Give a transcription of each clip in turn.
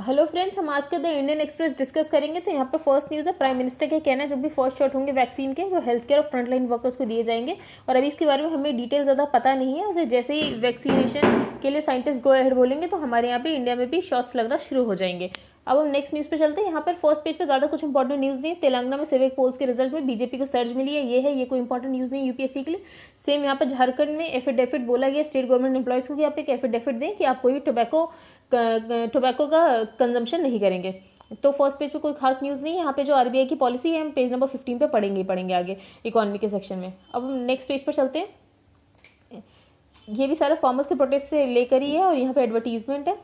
Hello friends, हम आज के द इंडियन एक्सप्रेस डिस्कस करेंगे। तो यहाँ पे फर्स्ट न्यूज़ है, प्राइम मिनिस्टर का कहना है जो भी फर्स्ट शॉट होंगे वैक्सीन के वो हेल्थ केयर और फ्रंटलाइन वर्कर्स को दिए जाएंगे। और अभी इसके बारे में हमें डिटेल ज़्यादा पता नहीं है। तो जैसे ही वैक्सीनेशन के लिए साइंटिस्ट गो अहेड बोलेंगे तो हमारे यहाँ पे इंडिया में भी शॉट्स लगना शुरू हो जाएंगे। अब हम नेक्स्ट न्यूज़ पे चलते हैं। यहाँ पर फर्स्ट पेज पे ज़्यादा कुछ इंपॉर्टेंट न्यूज़ नहीं है। तेलंगाना में सिविक पोल्स के रिजल्ट में बीजेपी को सर्ज मिली है। ये कोई इंपॉर्टेंट न्यूज़ नहीं यूपीएससी के लिए। सेम यहाँ पर झारखंड में एफिडेविट बोला गया स्टेट गवर्नमेंट एम्प्लॉयज़ को कि आप एक एफिडेविट दें कि आप कोई भी टोबैको का कंजम्पशन नहीं करेंगे। तो फर्स्ट पेज पे कोई खास न्यूज़ नहीं है। यहाँ पे जो आरबीआई की पॉलिसी है हम पेज नंबर 15 पे पढ़ेंगे आगे इकोनॉमी के सेक्शन में। अब हम नेक्स्ट पेज पर चलते हैं। ये भी सारा फार्मर्स के प्रोटेस्ट से लेकर ही है और यहाँ पे एडवर्टीजमेंट है।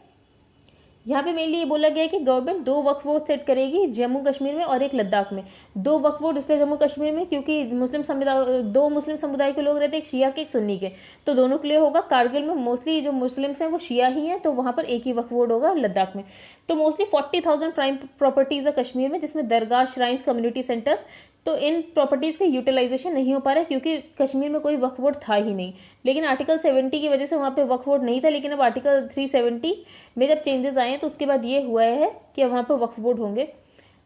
यहाँ पे मेनली ये बोला गया है कि गवर्नमेंट 2 वक्फ बोर्ड सेट करेगी जम्मू कश्मीर में और एक लद्दाख में। 2 वक्फ बोर्ड इसलिए जम्मू कश्मीर में क्योंकि दो मुस्लिम समुदाय के लोग रहते हैं, एक शिया के एक सुन्नी के, तो दोनों के लिए होगा। कारगिल में मोस्टली जो मुस्लिम्स हैं वो शिया ही हैं, तो वहाँ पर एक ही वक्फ बोर्ड होगा। लद्दाख में तो मोस्टली 40,000 प्राइम प्रॉपर्टीज है कश्मीर में, जिसमें दरगाह, श्राइन्स, कम्युनिटी सेंटर्स। तो इन प्रॉपर्टीज का यूटिलाइजेशन नहीं हो पा रहा है क्योंकि कश्मीर में कोई वक्फ बोर्ड था ही नहीं। लेकिन आर्टिकल 70 की वजह से वहाँ पे वक्फ बोर्ड नहीं था, लेकिन अब आर्टिकल 370 में जब चेंजेस आए हैं तो उसके बाद ये हुआ है कि वहाँ पे वक्फ बोर्ड होंगे।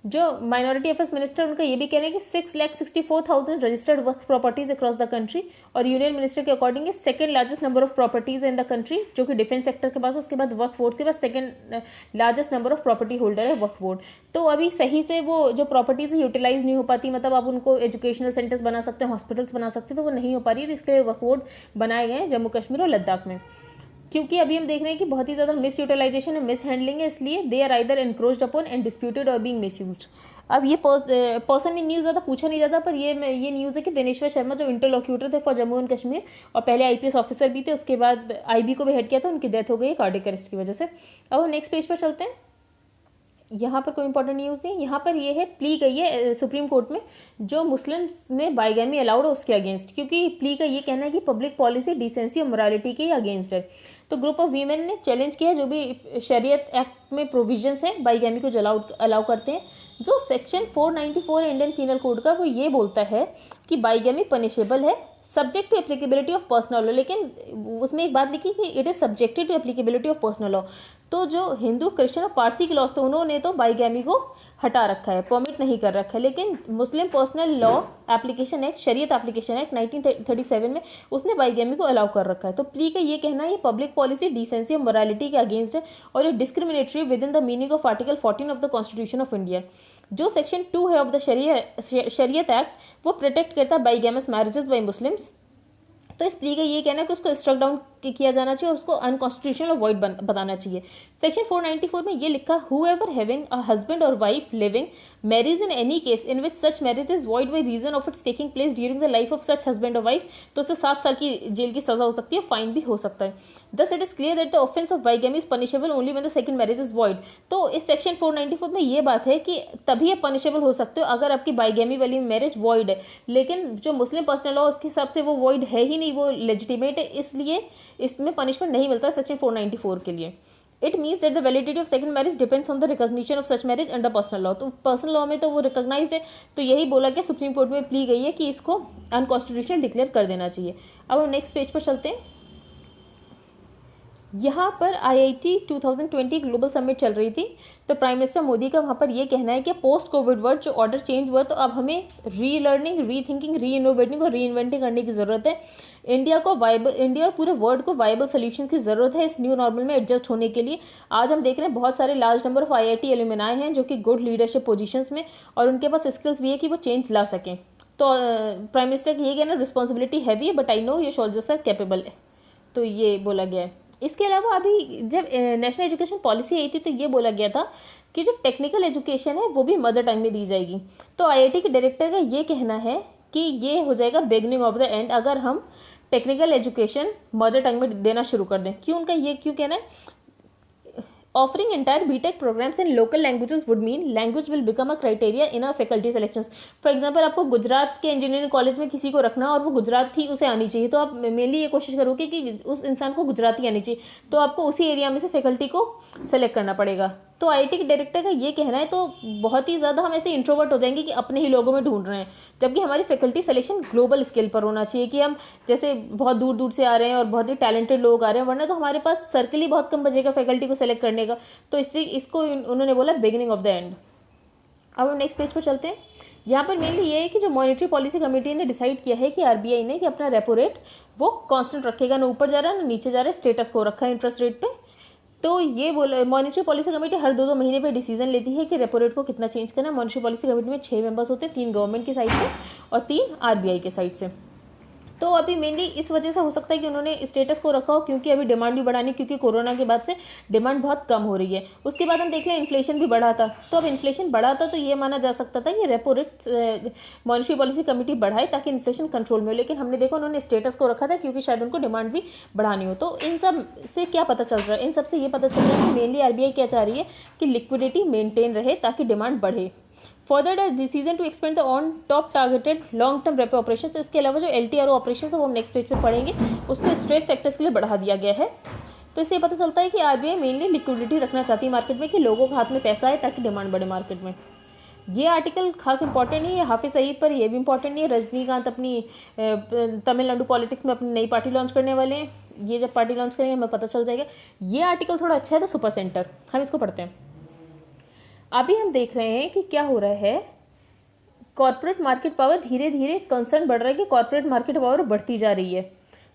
जो माइनॉरिटी अफेयर्स मिनिस्टर उनका ये भी कहना है कि 6,64,000 registered Waqf properties across the country. और यूनियन मिनिस्टर के according second largest number of properties in the country, जो कि डिफेंस सेक्टर के पास, उसके बाद वक्फ बोर्ड के बाद second largest number of property holder है वक्फ बोर्ड। तो अभी सही से वो जो प्रॉपर्टीज यूटिलाइज नहीं हो पाती, मतलब आप उनको एजुकेशनल सेंटर्स बना सकते हैं, हॉस्पिटल्स बना सकते हैं, तो वो नहीं हो पा रही है। इसके लिए वक्फ बोर्ड बनाए गए हैं जम्मू कश्मीर और लद्दाख में। क्योंकि अभी हम देख रहे हैं कि बहुत ही ज़्यादा मिस यूटिलाइजेशन है, मिस हैंडलिंग है, इसलिए they are either encroached upon and disputed और बीइंग मिसयूज्ड। अब ये पर्सन न्यूज़ ज़्यादा पूछा नहीं जाता, पर ये न्यूज़ है कि दिनेश्वर शर्मा जो इंटरलॉक्यूटर थे फॉर जम्मू एंड कश्मीर और पहले आईपीएस ऑफिसर भी थे, उसके बाद आईबी को भी हेड किया था, उनकी डेथ हो गई कार्डियक अरेस्ट की वजह से। अब हम नेक्स्ट पेज पर चलते हैं। यहाँ पर कोई इंपॉर्टेंट न्यूज़ नहीं। यहाँ पर ये है प्ली गई है सुप्रीम कोर्ट में जो मुस्लिम्स में बाइगैमी अलाउड है उसके अगेंस्ट, क्योंकि प्ली का ये कहना है कि पब्लिक पॉलिसी डिसेंसी और मोरालिटी के अगेंस्ट है। तो ग्रुप ऑफ वीमेन ने चैलेंज किया जो भी शरीयत एक्ट में प्रोविजंस है बाइगैमी को जो अलाउ करते हैं। जो सेक्शन 494 इंडियन पीनल कोड का वो ये बोलता है कि बाइगैमी पनिशेबल है subject to applicability of personal law, लेकिन उसमें एक बात लिखी कि it is subjected to applicability of personal law. तो जो हिंदू, क्रिश्चियन और पारसी के लॉज थे उन्होंने तो बाइगैमी को हटा रखा है, परमिट नहीं कर रखा है। लेकिन मुस्लिम पर्सनल लॉ एप्लीकेशन एक्ट, शरीयत एप्लीकेशन एक्ट 1937 में उसने बाइगैमी को अलाउ कर रखा है। तो प्ली का ये कहना है ये पब्लिक पॉलिसी डिसेंसी और मोरालिटी के अगेंस्ट है और ये discriminatory with in the meaning of article 14 of the constitution of India. जो सेक्शन 2 है ऑफ द शरीयत एक्ट वो प्रोटेक्ट करता है बाइगैमस मैरिजेस बाय मुस्लिम्स। तो इस प्ली का ये कहना है कि उसको स्ट्रक डाउन किया जाना चाहिए, उसको अनकॉन्स्टिट्यूशनल और वॉइड बताना चाहिए। सेक्शन 494 में ये लिखा हुएवर हैविंग अ हस्बैंड और wife living marriage in any case in which such marriage is void by reason of its taking place during the life of such husband और wife, तो उससे 7 साल की जेल की सजा हो सकती है, फाइन भी हो सकता है। Thus it is clear that the offense of bigamy is punishable only when the second marriage is void। तो इस सेक्शन 494 में ये बात है कि तभी आप पनिशेबल हो सकते हो अगर आपकी बाइगैमी वाली मैरिज वॉइड है। लेकिन जो मुस्लिम पर्सनल लॉ उसके हिसाब से वो वॉइड है ही नहीं, वो लेजिटिमेट है, इसलिए इसमें पनिशमेंट नहीं मिलता सेक्शन 494 के लिए। It means that the validity of second marriage depends on the recognition of such marriage under personal law. तो पर्सनल लॉ में तो वो रिकॉग्नाइज्ड है, तो यही बोला गया सुप्रीम कोर्ट में प्ली गई है कि इसको अनकॉन्स्टिट्यूशनल डिक्लेयर कर देना चाहिए। अब हम नेक्स्ट पेज पर चलते हैं। यहाँ पर IIT 2020 ग्लोबल समिट चल रही थी, तो प्राइम मिनिस्टर मोदी का वहाँ पर ये कहना है कि पोस्ट कोविड वर्ल्ड जो ऑर्डर चेंज हुआ तो अब हमें री लर्निंग, री थिंकिंग, री इनोवेटिंग और री इन्वेंटिंग करने की जरूरत है। इंडिया और पूरे वर्ल्ड को वाइबल सोल्यूशन की जरूरत है इस न्यू नॉर्मल में एडजस्ट होने के लिए। आज हम देख रहे हैं बहुत सारे large number of IIT alumni हैं जो कि गुड लीडरशिप पोजीशंस में और उनके पास स्किल्स भी है कि वो चेंज ला सकें। तो प्राइम मिनिस्टर की ये कहना रिस्पॉन्सिबिलिटी हैवी है बट आई नो ये सोल्जर्स आर कैपेबल है, तो ये बोला गया है। इसके अलावा अभी जब नेशनल एजुकेशन पॉलिसी आई थी तो ये बोला गया था कि जो टेक्निकल एजुकेशन है वो भी मदर टंग में दी जाएगी। तो IIT के डायरेक्टर का ये कहना है कि ये हो जाएगा बिगनिंग ऑफ द एंड अगर हम टेक्निकल एजुकेशन मदर टंग में देना शुरू कर दें। क्यों कहना है? Offering entire BTech programs in local languages would mean language will become a criteria in our faculty selections। For example, आपको गुजरात के इंजीनियरिंग कॉलेज में किसी को रखना और वो गुजराती उसे आनी चाहिए, तो आप मेनली ये कोशिश करोगे कि उस इंसान को गुजराती आनी चाहिए, तो आपको उसी एरिया में से फैकल्टी को सेलेक्ट करना पड़ेगा। तो आईआईटी के डायरेक्टर का ये कहना है, तो बहुत ही ज़्यादा हम ऐसे इंट्रोवर्ट हो जाएंगे कि अपने ही लोगों में ढूंढ रहे हैं, जबकि हमारी फैकल्टी सिलेक्शन ग्लोबल स्केल पर होना चाहिए कि हम जैसे बहुत दूर दूर से आ रहे हैं और बहुत ही टैलेंटेड लोग आ रहे हैं, वरना तो हमारे पास सर्कल ही बहुत कम बचेगा फैकल्टी को सेलेक्ट करने का। तो इसको उन्होंने बोला बिगिनिंग ऑफ द एंड। अब हम नेक्स्ट पेज पर चलते हैं। यहाँ पर मेनली ये है कि जो मॉनेटरी पॉलिसी कमेटी ने डिसाइड किया है कि आरबीआई ने कि अपना रेपो रेट वो कांस्टेंट रखेगा, ना ऊपर जा रहा है ना नीचे जा रहा है, स्टेटस को रखा है इंटरेस्ट रेट पे। तो ये बोला मॉनेटरी पॉलिसी कमेटी हर 2-2 महीने पे डिसीजन लेती है कि रेपो रेट को कितना चेंज करना है। मॉनेटरी पॉलिसी कमेटी में 6 मेंबर्स होते हैं, 3 गवर्नमेंट की साइड से और 3 आरबीआई के साइड से। तो अभी मेनली इस वजह से हो सकता है कि उन्होंने स्टेटस को रखा हो, क्योंकि अभी डिमांड भी बढ़ानी, क्योंकि कोरोना के बाद से डिमांड बहुत कम हो रही है। उसके बाद हम देख लें इन्फ्लेशन भी बढ़ा था, तो अब इन्फ्लेशन बढ़ा था तो ये माना जा सकता था कि repo rate monetary policy committee बढ़ाए ताकि इन्फ्लेशन कंट्रोल में हो, लेकिन हमने देखा उन्होंने स्टेटस को रखा था क्योंकि शायद उनको डिमांड भी बढ़ानी हो। तो इन सब से क्या पता चल रहा है, इन सब से ये पता चल रहा है कि मेनली आरबीआई क्या चाह रही है कि लिक्विडिटी मेंटेन रहे ताकि डिमांड बढ़े। Further decision to expand the on top targeted long term repo operation. इसके अलावा जो एलटीआरओ ऑपरेशन है वो हम नेक्स्ट पेज पे पढ़ेंगे, उसको स्ट्रेस सेक्टर्स के लिए बढ़ा दिया गया है। तो इससे पता चलता है कि आरबीआई मेनली लिक्विडिटी रखना चाहती है मार्केट में, कि लोगों के हाथ में पैसा आए ताकि डिमांड बढ़े मार्केट में। ये आर्टिकल खास इंपॉर्टेंट नहीं है हाफिज सईद पर, यह भी इंपॉर्टेंट नहीं है। रजनीकांत अपनी तमिलनाडु पॉलिटिक्स में अपनी नई पार्टी लॉन्च करने वाले हैं, ये जब पार्टी लॉन्च करेंगे हमें पता चल जाएगा। ये आर्टिकल थोड़ा अच्छा है, तो सुपर सेंटर हम इसको पढ़ते हैं। अभी हम देख रहे हैं कि क्या हो रहा है, कॉर्पोरेट मार्केट पावर धीरे धीरे कंसर्न बढ़ रहा है कि कॉर्पोरेट मार्केट पावर बढ़ती जा रही है।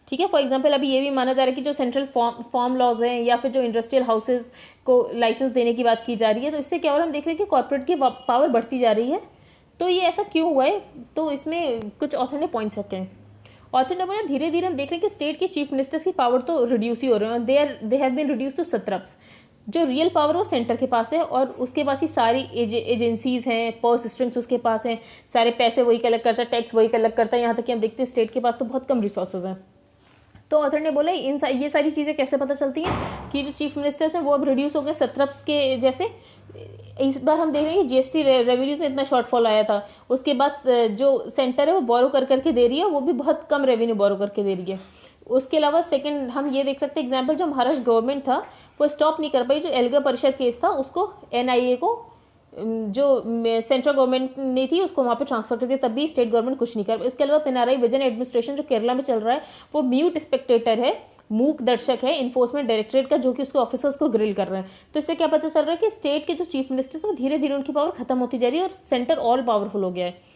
ठीक है, फॉर एग्जांपल अभी ये भी माना जा रहा है कि जो सेंट्रल फॉर्म लॉज हैं या फिर जो इंडस्ट्रियल हाउसेज को लाइसेंस देने की बात की जा रही है, तो इससे क्या हो रहा है, हम देख रहे हैं कि कॉर्पोरेट की पावर बढ़ती जा रही है। तो ये ऐसा क्यों हुआ है, तो इसमें कुछ ऑथर ने पॉइंट्स रखे हैं। ऑथर ने बोला धीरे धीरे हम देख रहे हैं कि स्टेट के चीफ मिनिस्टर्स की पावर तो रिड्यूस ही हो रहे हैं, they have been reduce to satraps. जो रियल पावर वो सेंटर के पास है और उसके पास ही सारी एजेंसीज हैं, पावर सिस्टम्स उसके पास हैं, सारे पैसे वही कलेक्ट करता है, टैक्स वही कलेक्ट करता है। यहाँ तक कि हम देखते हैं स्टेट के पास तो बहुत कम रिसोर्सेज हैं। तो ऑथर ने बोला ये सारी चीज़ें कैसे पता चलती हैं कि जो चीफ मिनिस्टर्स हैं वो अब रिड्यूस हो गए सत्रप्स के जैसे। इस बार हम देख रहे हैं कि जीएसटी रेवेन्यूज में इतना शॉर्टफॉल आया था, उसके बाद जो सेंटर है वो बोरो कर करके दे रही है, वो भी बहुत कम रेवेन्यू बोरो करके दे रही है। उसके अलावा सेकंड हम ये देख सकते हैं एग्जांपल, जो महाराष्ट्र गवर्नमेंट था वो स्टॉप नहीं कर पाई, जो एल्गा परिषद केस था उसको एनआईए को जो सेंट्रल गवर्नमेंट ने थी उसको वहाँ पे ट्रांसफर कर दिया, तब भी स्टेट गवर्नमेंट कुछ नहीं कर। इसके अलावा पिनाराई विजन एडमिनिस्ट्रेशन जो केरला में चल रहा है वो म्यूट स्पेक्टेटर है, मूक दर्शक है इन्फोर्समेंट डायरेक्टरेट का, जो कि उसके ऑफिसर्स को ग्रिल कर रहे हैं। तो इससे क्या पता चल रहा है कि स्टेट के जो चीफ मिनिस्टर्स हैं धीरे धीरे उनकी पावर खत्म होती जा रही है और सेंटर ऑल पावरफुल हो गया है।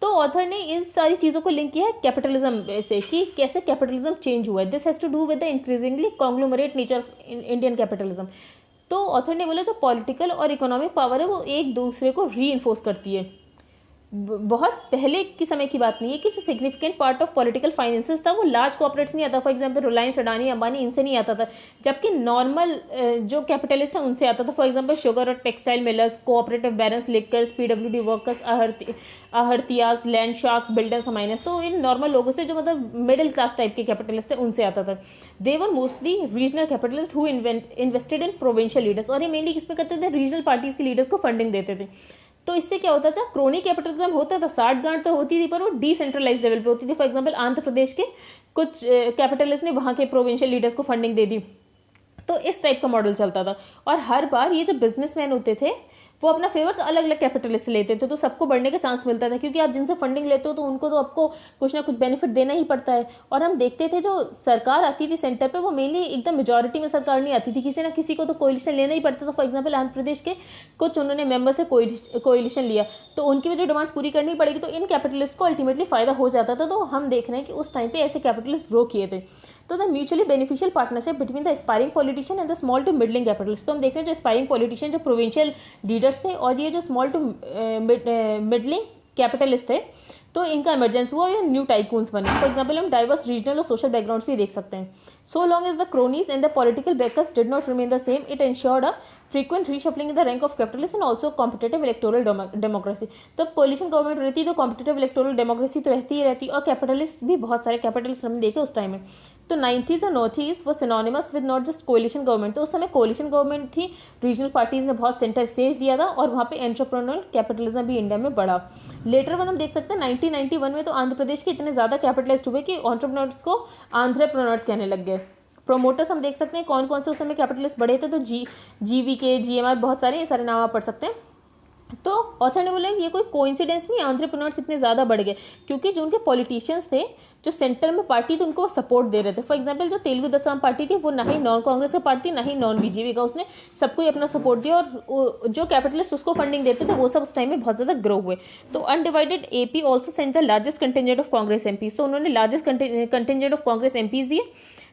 तो ऑथर ने इन सारी चीज़ों को लिंक किया है कैपिटलिज्म से, कि कैसे कैपिटलिज्म चेंज हुआ है। This has to do with the increasingly conglomerate nature of Indian capitalism. तो ऑथर ने बोला जो पॉलिटिकल और इकोनॉमिक पावर है वो एक दूसरे को री इन्फोर्स करती है। बहुत पहले की समय की बात नहीं है कि जो significant part of political finances था वो लार्ज कॉर्पोरेट्स नहीं आता, फॉर एग्जांपल रिलायंस, अडानी, अंबानी, इनसे नहीं आता था, जबकि नॉर्मल जो कैपिटलिस्ट है उनसे आता था। फॉर एग्जांपल शुगर और textile millers, cooperative barons, liquors, PWD workers, आहर्तियास, लैंड शार्क्स, बिल्डर्स, माइनर्स। तो इन नॉर्मल लोगों से जो मतलब मिडिल क्लास टाइप के कैपिटलिस्ट है उनसे आता था। They were mostly regional capitalist who invested in provincial leaders, और ये मेनली किसमें करते थे, रीजनल पार्टीज के लीडर्स को फंडिंग देते थे। तो इससे क्या होता था, क्रोनी कैपिटलिज्म होता था, साठ गांठ तो होती थी पर वो डिसेंट्रलाइज लेवल पे होती थी। फॉर एग्जांपल आंध्र प्रदेश के कुछ कैपिटलिस्ट ने वहां के प्रोविंशियल लीडर्स को फंडिंग दे दी। तो इस टाइप का मॉडल चलता था और हर बार ये जो बिजनेसमैन होते थे वो अपना फेवर्स अलग अलग कैपिटलिस्ट लेते थे, तो सबको बढ़ने का चांस मिलता था, क्योंकि आप जिनसे फंडिंग लेते हो तो उनको तो आपको कुछ ना कुछ बेनिफिट देना ही पड़ता है। और हम देखते थे जो सरकार आती थी सेंटर पे वो मेनली एकदम मेजॉरिटी में सरकार नहीं आती थी, किसी ना किसी को तो कोएलिशन लेना ही पड़ता था। फॉर एग्जाम्पल आंध्र प्रदेश के कुछ उन्होंने मेंबर से कोएलिशन लिया तो उनकी भी जो डिमांड्स पूरी करनी पड़ेगी, तो इन कैपिटलिस्ट को अल्टीमेटली फायदा हो जाता था। तो हम देख रहे हैं कि उस टाइम पे ऐसे कैपिटलिस्ट ग्रो किए थे। तो the mutually beneficial partnership between the aspiring politician and the small to middling capitalist. तो हम देख रहे हैं जो एस्पायरिंग पॉलिटिशियन जो प्रोविंशियल लीडर्स थे और ये जो स्मॉल टू मिडलिंग कैपिटलिस्ट थे, तो इनका इमरजेंस हुआ या न्यू टाइकून्स बने। फॉर एग्जाम्पल हम डाइवर्स रीजनल और सोशल बैकग्राउंड्स भी देख सकते हैं। So long as the cronies and the political backers did not remain the same, it ensured a frequent reshuffling in the rank of capitalists and also competitive electoral democracy। तो coalition government रहती तो competitive electoral democracy तो रहती ही रहती, और capitalist भी बहुत सारे कैपिटलिस्ट हमने देखे उस टाइम में। तो 90s और नोटीज वो synonymous with not just coalition government. तो उस समय कोलिशन गवर्नमेंट थी, रीजनल पार्टीज ने बहुत सेंटर स्टेज दिया था और वहाँ पे एंटरप्रेन्योरल कैपिटलिज्म भी इंडिया में बढ़ा। लेटर वन हम देख सकते हैं 1991 में तो आंध्र प्रदेश के इतने ज़्यादा कैपिटलिस्ट हुए कि एंटरप्रेन्योर्स को आंध्रप्रेन्योर्स कहने लग गए। प्रोमोटर्स हम देख सकते हैं कौन कौन से उस समय कैपिटलिस्ट बड़े थे, तो GVK, GMR, बहुत सारे, ये सारे नाम आप पढ़ सकते हैं। तो ऑथर ने बोला ये कोई कोइंसिडेंस नहीं, एंटरप्रेन्योर्स इतने ज़्यादा बढ़ गए क्योंकि जो उनके पॉलिटिशियंस थे, जो सेंटर में पार्टी थी, उनको सपोर्ट दे रहे थे। फॉर एग्जांपल जो तेलुगु देशम पार्टी थी वो ना ही नॉन कांग्रेस की पार्टी, ना ही नॉन बीजेपी का, उसने सबको ही अपना सपोर्ट दिया और जो कैपिटलिस्ट उसको फंडिंग देते थे वो सब उस टाइम में बहुत ज़्यादा ग्रो हुए। तो undivided AP also sent the largest contingent of Congress MPs, तो उन्होंने largest contingent of Congress MPs दिए।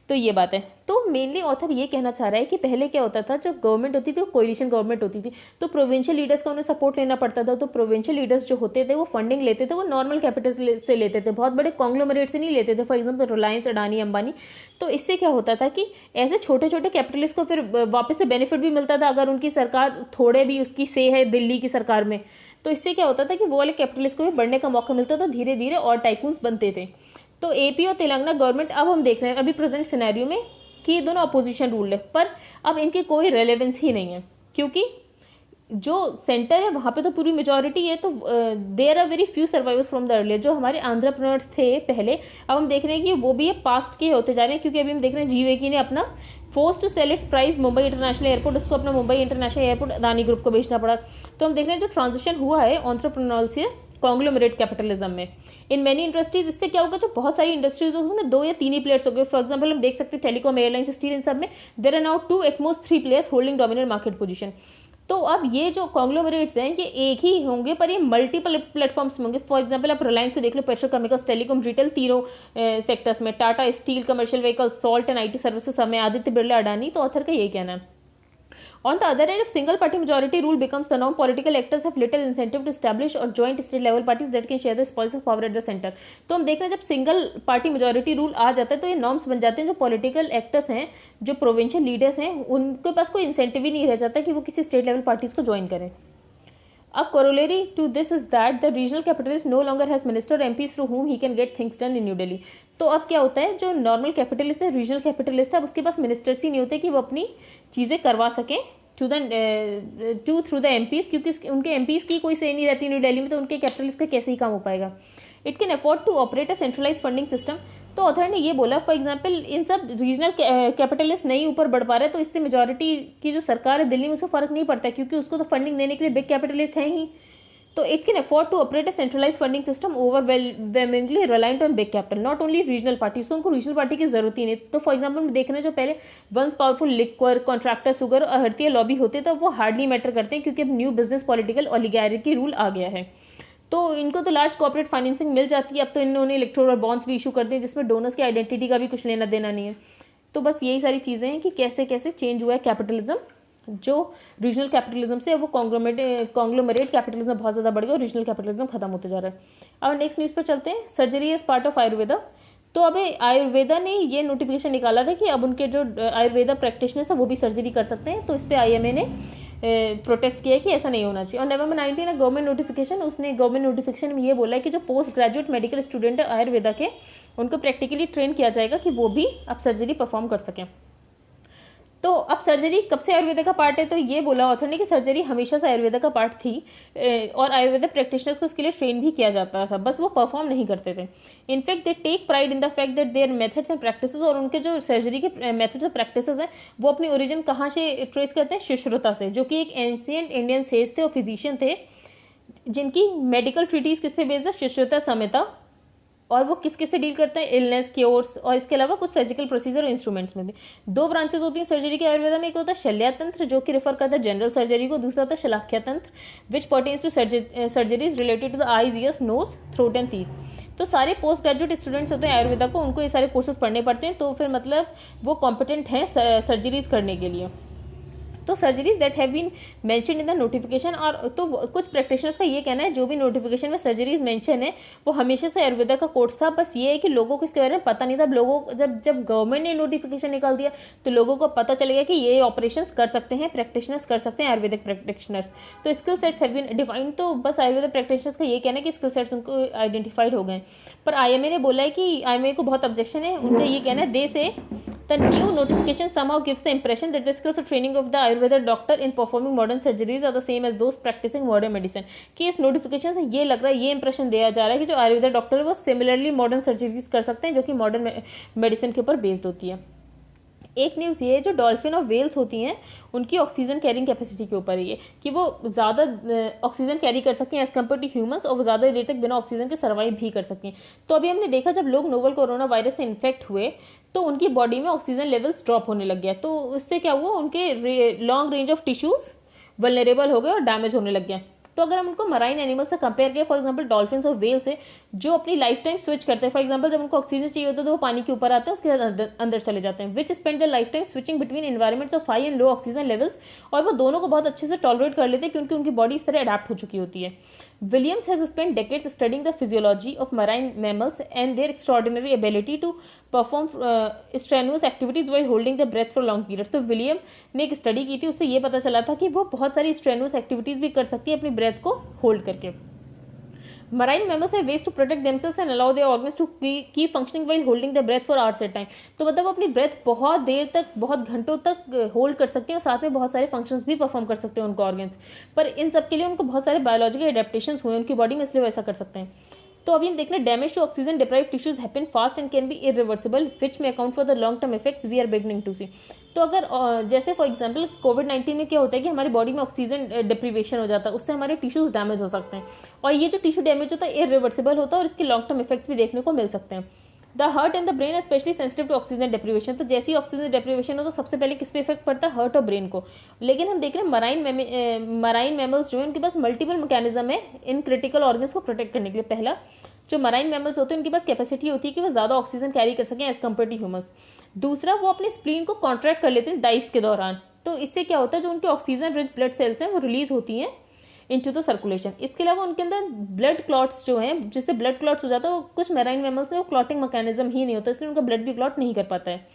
तो ये बात है। तो मेनली ऑथर ये कहना चाह रहा है कि पहले क्या होता था, जो गवर्नमेंट होती थी वो कोलिशन गवर्नमेंट होती थी, तो प्रोविंशियल लीडर्स का उन्हें सपोर्ट लेना पड़ता था। तो प्रोविंशियल लीडर्स जो होते थे वो फंडिंग लेते थे, वो नॉर्मल कैपिटल से लेते थे, बहुत बड़े कॉन्ग्लोमरेट से नहीं लेते थे, फॉर एग्जाम्पल रिलायंस, अडानी, अंबानी। तो इससे क्या होता था कि ऐसे छोटे छोटे कैपिटलिस्ट को फिर वापस से बेनिफिट भी मिलता था अगर उनकी सरकार थोड़े भी उसकी से है दिल्ली की सरकार में। तो इससे क्या होता था कि वो वाले कैपिटलिस्ट को भी बढ़ने का मौका मिलता था, धीरे धीरे और टाइकून्स बनते थे। तो AP और तेलंगाना गवर्नमेंट, अब हम देख रहे हैं अभी प्रेजेंट सिनेरियो में कि ये दोनों अपोजिशन रूल है, पर अब इनकी कोई रेलेवेंस ही नहीं है क्योंकि जो सेंटर है वहाँ पे तो पूरी मेजॉरिटी है। तो there are very few survivors from the earlier, जो हमारे एंटरप्रेन्योर्स थे पहले, अब हम देख रहे हैं कि वो भी पास्ट के होते जा रहे हैं क्योंकि अभी हम देख रहे हैं GVK ने अपना force to sell its price Mumbai international airport, उसको अपना Mumbai international airport Adani group को बेचना पड़ा। तो हम देख रहे हैं जो ट्रांजिशन हुआ है एंटरप्रेन्योर से कॉन्ग्लोमरेट कैपिटलिज्म में इन मेनी इंडस्ट्रीज, इससे क्या होगा, जो बहुत सारी इंडस्ट्रीज होगी उसमें 2 या 3 ही प्लेयर्स हो गए। फॉर एग्जांपल हम देख सकते हैं टेलीकॉम, एयरलाइंस, स्टील, इन सब में there are now 2 at most 3 players holding dominant market position. तो अब ये जो कॉन्ग्लोमरेट्स हैं ये एक ही होंगे पर ये मल्टीपल प्लेटफॉर्म्स में होंगे। फॉर एग्जांपल आप रिलायंस को देख लो, पेट्रोकेमिकल्स, टेलीकॉम, रिटेल, तीनों सेक्टर्स में, Tata steel, commercial vehicle, salt and IT services सब में, आदित्य बिरला, अडानी। तो ऑथर का यही कहना है। On the other hand, if single party majority rule becomes the norm, political actors have little incentive to establish or joint state level parties that can share the spoils of power at the center. तो हम देख रहे हैं जब single party majority rule आ जाता है तो ये नॉर्म्स बन जाते हैं। जो पॉलिटिकल एक्टर्स हैं, जो प्रोविंशियल लीडर्स हैं, उनके पास कोई इंसेंटिव ही नहीं रह जाता कि वो किसी स्टेट लेवल पार्टीज को ज्वाइन करें। A corollary to this is that the regional capitalist no longer has minister or MPs through whom he can get things done in New Delhi. तो अब क्या होता है, जो नॉर्मल कैपिटलिस्ट है, regional capitalist है, उसके पास मिनिस्टर्स ही नहीं होते कि वो अपनी चीज़ें करवा सकें थ्रू द MPs, क्योंकि उनके MPs की कोई सही नहीं रहती न्यू दिल्ली में, तो उनके कैपिटलिस्ट का कैसे ही काम हो पाएगा। It can afford to operate a centralise funding system. तो ऑथर ने ये बोला, फॉर एग्जांपल इन सब रीजनल कैपिटलिस्ट नहीं ऊपर बढ़ पा रहे, तो इससे मेजॉरिटी की जो सरकार है दिल्ली में उसको फर्क नहीं पड़ता क्योंकि उसको तो फंडिंग देने के लिए बिग कैपिटलिस्ट हैं ही। तो it can afford to operate a centralise funding system overwhelmingly reliant on big capital, not only regional parties. तो उनको रीजनल पार्टी की जरूरत ही नहीं। तो फॉर एग्जांपल देख रहे हैं जो पहले once powerful liquor, contractor, sugar और हरतीय लॉबी होते तो वो हार्डली मैटर करते हैं क्योंकि अब new business political oligarchy rule आ गया है। तो इनको तो लार्ज कॉर्पोरेट फाइनेंसिंग मिल जाती है। अब तो इन्होंने इलेक्टोरल बॉन्ड्स भी इशू कर दिए जिसमें डोनर्स की आइडेंटिटी का भी कुछ लेना देना नहीं है। तो बस यही सारी चीज़ें हैं कि कैसे कैसे चेंज हुआ है कैपिटलिज्म। जो रीजनल कैपिटलिज्म से वो कॉन्ग्लोमरेट कैपिटलिज्म बहुत ज़्यादा बढ़ गया और रीजनल कैपिटलिज्म खत्म होते जा रहा है। अब नेक्स्ट न्यूज़ पर चलते हैं। Surgery as part of Ayurveda. तो अभी आयुर्वेदा ने ये नोटिफिकेशन निकाला था कि अब उनके जो आयुर्वेदा प्रैक्टिशनर्स हैं वो भी सर्जरी कर सकते हैं। तो इस पर IMA ने प्रोटेस्ट किया है कि ऐसा नहीं होना चाहिए। और नवंबर 19 गवर्नमेंट नोटिफिकेशन, उसने गवर्नमेंट नोटिफिकेशन में ये बोला है कि जो पोस्ट ग्रेजुएट मेडिकल स्टूडेंट है आयुर्वेदा के, उनको प्रैक्टिकली ट्रेन किया जाएगा कि वो भी अब सर्जरी परफॉर्म कर सकें। तो अब सर्जरी कब से आयुर्वेदा का पार्ट है, तो ये बोला ऑथर ने कि सर्जरी हमेशा से आयुर्वेदा का पार्ट थी और आयुर्वेदा प्रैक्टिशनर्स को इसके लिए ट्रेन भी किया जाता था, बस वो परफॉर्म नहीं करते थे। In fact they take pride in the fact that their methods and practices, और उनके जो सर्जरी के मेथड्स और प्रैक्टिसेस हैं वो अपनी ओरिजिन कहाँ से ट्रेस करते हैं, सुश्रुता से, जो कि एक एंशिएंट इंडियन सेज थे और फिजिशियन थे जिनकी मेडिकल ट्रीटीज किस पे बेस्ड है, सुश्रुता संहिता। और वो किस किस से डील करते हैं, इलनेस, क्योर्स और इसके अलावा कुछ सर्जिकल प्रोसीजर और इंस्ट्रूमेंट्स में भी। 2 ब्रांचेस होती हैं सर्जरी के आयुर्वेदा में। एक होता है शल्य तंत्र जो कि रेफर करता है जनरल सर्जरी को, दूसरा होता है Shalakya Tantra which pertains to surgeries related to the eyes, ears, nose, throat and teeth. तो सारे पोस्ट ग्रेजुएट स्टूडेंट्स होते हैं आयुर्वेदा को, उनको ये सारे कोर्सेज पढ़ने पड़ते हैं, तो फिर मतलब वो कॉम्पिटेंट हैं सर्जरीज करने के लिए। तो surgeries that have been mention in the notification, और तो कुछ प्रैक्टिशनर्स का ये कहना है जो भी नोटिफिकेशन में सर्जरीज मेंशन है वो हमेशा से आयुर्वेदा का कोर्स था, बस ये है कि लोगों को इसके बारे में पता नहीं था। लोगों को जब गवर्नमेंट ने नोटिफिकेशन निकाल दिया तो लोगों को पता चलेगा कि ये ऑपरेशंस कर सकते हैं, प्रैक्टिशनर्स कर सकते हैं, आयुर्वेदिक प्रैक्टिशनर्स। तो skill sets have been defined, तो बस आयुर्वेदिक प्रैक्टिशनर्स का ये कहना है कि स्किल सेट्स उनको आइडेंटिफाइड हो गए। पर IMA ने बोला है कि IMA को बहुत ऑब्जेक्शन है, उनका ये कहना है दे से the new notification somehow gives the impression that the skills of training of the Ayurveda doctor in performing modern surgeries are the same as those practicing modern medicine। कि इस नोटिफिकेशन से ये लग रहा है, ये इंप्रेशन दिया जा रहा है कि जो आयुर्वेदा डॉक्टर है वो सिमिलरली मॉडर्न सर्जरीज कर सकते हैं जो कि मॉडर्न मेडिसिन के ऊपर बेस्ड होती है। एक न्यूज़ ये है, जो डॉल्फिन और वेल्स होती हैं उनकी ऑक्सीजन कैरिंग कैपेसिटी के ऊपर है कि वो ज़्यादा ऑक्सीजन कैरी कर सकती हैं एज कम्पेयर टू ह्यूमंस, और वो ज़्यादा देर तक बिना ऑक्सीजन के सर्वाइव भी कर सकती हैं। तो अभी हमने देखा जब लोग नोवल कोरोना वायरस से इन्फेक्ट हुए तो उनकी बॉडी में ऑक्सीजन लेवल्स ड्रॉप होने लग गया, तो उससे क्या हुआ, उनके long range of tissues vulnerable हो गए और डैमेज होने लग गया। तो अगर हम उनको मराइन एनिमल से कंपेयर करें, फॉर एग्जांपल डॉल्फिन्स और वेल से, जो अपनी लाइफ टाइम स्विच करते हैं, फॉर एग्जांपल जब उनको ऑक्सीजन चाहिए होता है तो वो पानी के ऊपर आते हैं, उसके बाद अंदर चले जाते हैं, which spend the life time switching between environments of high and low oxygen levels, और वो दोनों को बहुत अच्छे से टॉलरेट कर लेते हैं क्योंकि उनकी बॉडी इस तरह अडेप्ट हो चुकी होती है। Williams has spent decades studying the physiology of marine mammals and their extraordinary ability to perform strenuous activities while holding the breath for long periods। तो विलियम ने एक स्टडी की थी, उससे ये पता चला था कि वो बहुत सारी strenuous activities भी कर सकती है अपनी breath को hold करके। Marine mammals have ways to protect themselves and allow their organs to keep functioning while holding their breath for hours at time। तो मतलब वो अपनी ब्रेथ बहुत देर तक, बहुत घंटों तक होल्ड कर सकते हैं और साथ में बहुत सारे फंक्शंस भी परफॉर्म कर सकते हैं उनको ऑर्गन्स, पर इन सब के लिए उनको बहुत सारे बायोलॉजिकल एडेप्टेशन हुए उनकी बॉडी में, इसलिए वैसा कर सकते हैं। तो अभी हम देख रहे हैं damage to oxygen deprive tissues happen fast and can be irreversible which में account for the long term effects we are beginning to see. तो अगर जैसे फॉर एग्जांपल कोविड-19 में क्या होता है कि हमारी बॉडी में ऑक्सीजन डिप्रीवेशन हो जाता है, उससे हमारे टिश्यूज डैमेज हो सकते हैं, और ये जो टिश्यू डैमेज होता है इरिवर्सिबल होता है और इसके लॉन्ग टर्म इफेक्ट्स भी देखने को मिल सकते हैं। The heart and the brain are specially sensitive to oxygen deprivation. तो जैसे ही ऑक्सीजन डिप्रीवेशन हो तो सबसे पहले किस पे इफेक्ट पड़ता है, हार्ट और ब्रेन को। लेकिन हम देख रहे हैं मराइन मैमल्स जो है उनके पास मल्टीपल मैकेनिज्म है इन क्रिटिकल ऑर्गन्स को प्रोटेक्ट करने के लिए। पहला, जो मराइन मैमल्स होते हैं उनके पास कैपेसिटी होती है कि वो ज्यादा ऑक्सीजन कैरी कर सकें एज कम्पेयर टू ह्यूमंस। दूसरा, वो अपने स्प्लीन को कॉन्ट्रैक्ट कर लेते हैं डाइव्स के दौरान, तो इससे क्या होता है जो उनके ऑक्सीजन रिच ब्लड सेल्स हैं वो रिलीज होती हैं इनटू द सर्कुलेशन। इसके अलावा उनके अंदर ब्लड क्लॉट्स जो हैं, जिससे ब्लड क्लॉट्स हो जाता है, वो कुछ मैराइन मैमल्स में वो क्लॉटिंग मैकेनिज्म ही नहीं होता, इसलिए उनका ब्लड भी क्लॉट नहीं कर पाता है।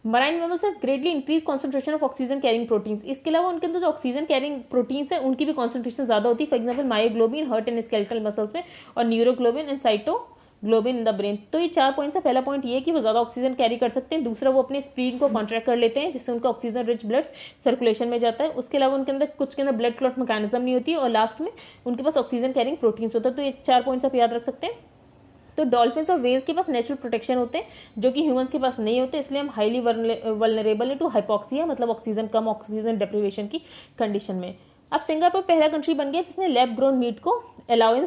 Marine mammals have greatly increase concentration of oxygen carrying proteins. इसके अलावा उनके अंदर जो ऑक्सीजन कैरिंग प्रोटीन्स है उनकी भी कॉन्सेंट्रेशन ज्यादा होती है, for example myoglobin heart and skeletal muscles में, और न्यूरोग्लोबिन एंड साइटोग्लोबिन इन द ब्रेन। तो ये 4 पॉइंट्स है। पहला पॉइंट ये है कि वो ज्यादा ऑक्सीजन कैरी कर सकते हैं। दूसरा, वो अपने स्प्लीन को कॉन्ट्रैक्ट कर लेते हैं जिससे उनका ऑक्सीजन रिच ब्लड सर्कुलेशन में जाता है। उसके अलावा उनके अंदर कुछ के अंदर ब्लड क्लॉट मैकेनिज्म नहीं होती है, और लास्ट में उनके पास ऑक्सीजन कैरिंग प्रोटीन्स होता है। तो ये 4 पॉइंट्स आप याद रख सकते हैं। तो डॉल्फिन्स और वेल्स के पास नेचुरल प्रोटेक्शन होते हैं जो कि ह्यूमंस के पास नहीं होते, इसलिए हम हाईली वल्नरेबल टू हाइपोक्सिया, मतलब ऑक्सीजन कम ऑक्सीजन डिप्रीवेशन की कंडीशन में। अब सिंगापुर पहला कंट्री बन गया जिसने लैब ग्रोन मीट को अलाउ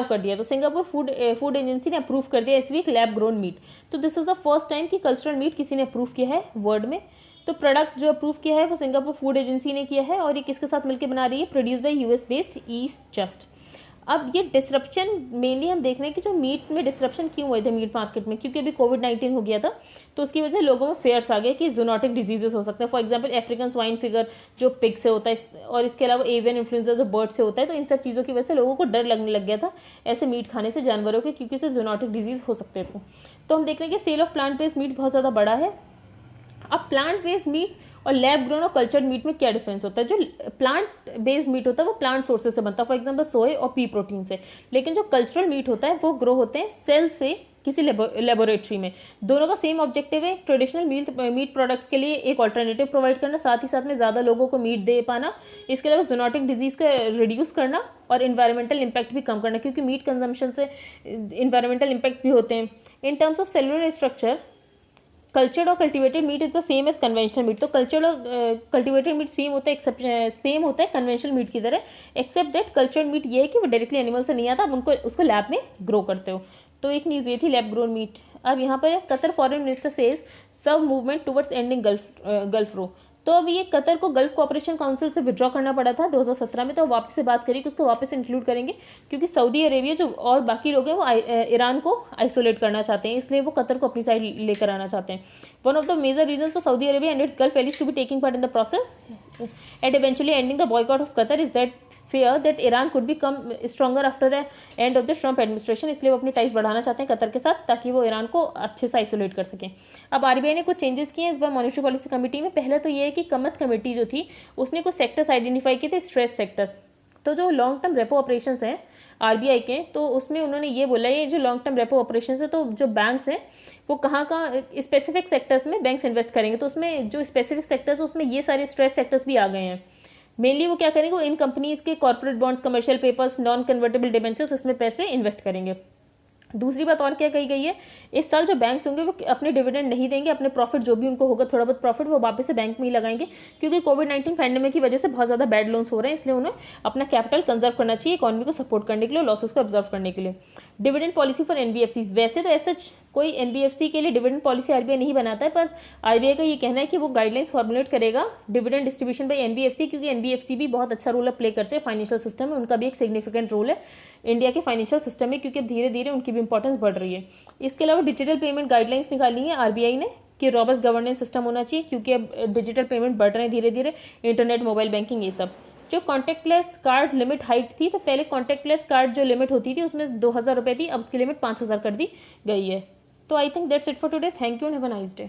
कर दिया। तो सिंगापुर फूड एजेंसी ने अप्रूव कर दिया इस वीक लैब ग्रोन मीट। तो this is the first time कि कल्चरल मीट किसी ने अप्रूव किया है वर्ल्ड में। तो प्रोडक्ट जो अप्रूव किया है वो सिंगापुर फूड एजेंसी ने किया है, और ये किसके साथ मिलकर बना रही है, produce by US based east just. अब ये डिसरप्शन मेनली हम देख रहे हैं कि जो मीट में डिसरप्शन क्यों हुए थे मीट मार्केट में, क्योंकि अभी कोविड-19 हो गया था, तो उसकी वजह से लोगों में फेयर्स आ गए कि जूनोटिक डिजीजेस हो सकते हैं। For example African swine figure जो पिग से होता है, और इसके अलावा एवियन इन्फ्लुएंजा जो बर्ड से होता है। तो इन सब चीज़ों की वजह से लोगों को डर लगने लग गया था ऐसे मीट खाने से जानवरों के, क्योंकि इससे जूनोटिक डिजीज हो सकते थे। तो हम देख रहे हैं कि sale of plant based meat बहुत ज़्यादा बड़ा है। अब प्लांट बेस्ड मीट और लैब ग्रोन और कल्चर्ड मीट में क्या डिफरेंस होता है। जो प्लांट बेस्ड मीट होता है वो प्लांट सोर्सेज से बनता है, फॉर एग्जांपल सोए और पी प्रोटीन से। लेकिन जो कल्चरल मीट होता है वो ग्रो होते हैं सेल से किसी लेबोरेटरी में। दोनों का सेम ऑब्जेक्टिव है, ट्रेडिशनल मीट प्रोडक्ट्स के लिए एक ऑल्टरनेटिव प्रोवाइड करना, साथ ही साथ में ज्यादा लोगों को मीट दे पाना, इसके अलावा जूनोटिक डिजीज का रिड्यूस करना और इन्वायरमेंटल इम्पैक्ट भी कम करना, क्योंकि मीट कंजम्पशन से इन्वायरमेंटल इम्पैक्ट भी होते हैं। In terms of cellular structure, cultured और cultivated meat is the same as conventional meat. तो कल्चर्ड और कल्टिवेटेड मीट सेम होता है कन्वेंशनल मीट की तरह, एक्सेप्ट दैट कल्चर्ड मीट ये है कि वो डायरेक्टली एनिमल से नहीं आता, आप उसको लैब में ग्रो करते हो। तो एक न्यूज ये थी लैब ग्रोन मीट। अब यहाँ पर कतर फॉरेन मिनिस्टर सेज सब मूवमेंट टुवर्ड्स एंडिंग गल्फ रो। तो अब ये कतर को गल्फ कोऑपरेशन काउंसिल से विड्रॉ करना पड़ा था 2017 में, तो वापस से बात करें कि उसको वापस इंक्लूड करेंगे, क्योंकि सऊदी अरेबिया जो और बाकी लोग हैं वो ईरान को आइसोलेट करना चाहते हैं, इसलिए वो कतर को अपनी साइड लेकर आना चाहते हैं। One of the major reason for Saudi Arabia and its gulf allies to be taking part in the process and eventually ending the boycott of Qatar is that fear that Iran could become stronger after the end of the Trump administration। इसलिए वो अपनी ties बढ़ाना चाहते हैं Qatar के साथ ताकि वो ईरान को अच्छे से आइसोलेट कर सकें। अब आरबीआई ने कुछ चेंजेस किए इस बार मॉनेटरी पॉलिसी कमेटी में। पहला तो ये है कि कमत कमेटी जो थी उसने कुछ सेक्टर्स आइडेंटिफाई किए थे, स्ट्रेस सेक्टर्स। तो जो लॉन्ग टर्म रेपो ऑपरेशन हैं आरबीआई के, तो उसमें उन्होंने ये बोला ये जो लॉन्ग टर्म रेपो ऑपरेशन है, तो जो बैंक्स हैं वो कहाँ स्पेसिफिक सेक्टर्स में बैंक्स इन्वेस्ट करेंगे। तो उसमें जो स्पेसिफिक सेक्टर्स उसमें ये सारे स्ट्रेस सेक्टर्स भी आ गए हैं। मेनली वो क्या करेंगे, वो इन कंपनीज के corporate bonds, commercial papers, non convertible debentures, इसमें पैसे इन्वेस्ट करेंगे। दूसरी बात और क्या कही गई है, इस साल जो बैंक्स होंगे वो अपने डिविडेंड नहीं देंगे, अपने प्रॉफिट जो भी उनको होगा थोड़ा बहुत प्रॉफिट वो वापस से बैंक में ही लगाएंगे, क्योंकि कोविड-19 पैंडेमिक की वजह से बहुत ज़्यादा बैड लोन्स हो रहे हैं, इसलिए उन्हें अपना कैपिटल कंजर्व करना चाहिए इकोनॉमी को सपोर्ट करने के लिए, लॉसेस को ऑब्जर्व करने के लिए। डिविडेंड पॉलिसी फॉर एनबीएफसीज, वैसे तो ऐसा कोई एनबीएफसी के लिए डिविडेंड पॉलिसी आरबीआई नहीं बनाता है, पर आरबीआई का ये कहना है कि वो गाइडलाइंस फॉर्मुलेट करेगा डिविडेंड डिस्ट्रीब्यूशन बाय एनबीएफसी, क्योंकि एनबीएफसी भी बहुत अच्छा रोल प्ले करते हैं फाइनेंशियल सिस्टम में, उनका भी एक सिग्निफिकेंट रोल है इंडिया के फाइनेंशियल सिस्टम में, क्योंकि अब धीरे धीरे उनकी भी इंपॉर्टेंस बढ़ रही है। इसके अलावा डिजिटल पेमेंट गाइडलाइंस निकाली है आरबीआई ने कि रॉबस्ट गवर्नेंस सिस्टम होना चाहिए, क्योंकि अब डिजिटल पेमेंट बढ़ रहे हैं धीरे धीरे, इंटरनेट, मोबाइल बैंकिंग, ये सब। जो कॉन्टैक्टलेस कार्ड लिमिट हाइट थी, तो पहले कॉन्टैक्टलेस कार्ड जो लिमिट होती थी उसमें 2000 रुपये थी, अब उसकी लिमिट 5000 कर दी गई है। तो I think that's it for today. Thank you and have a nice day.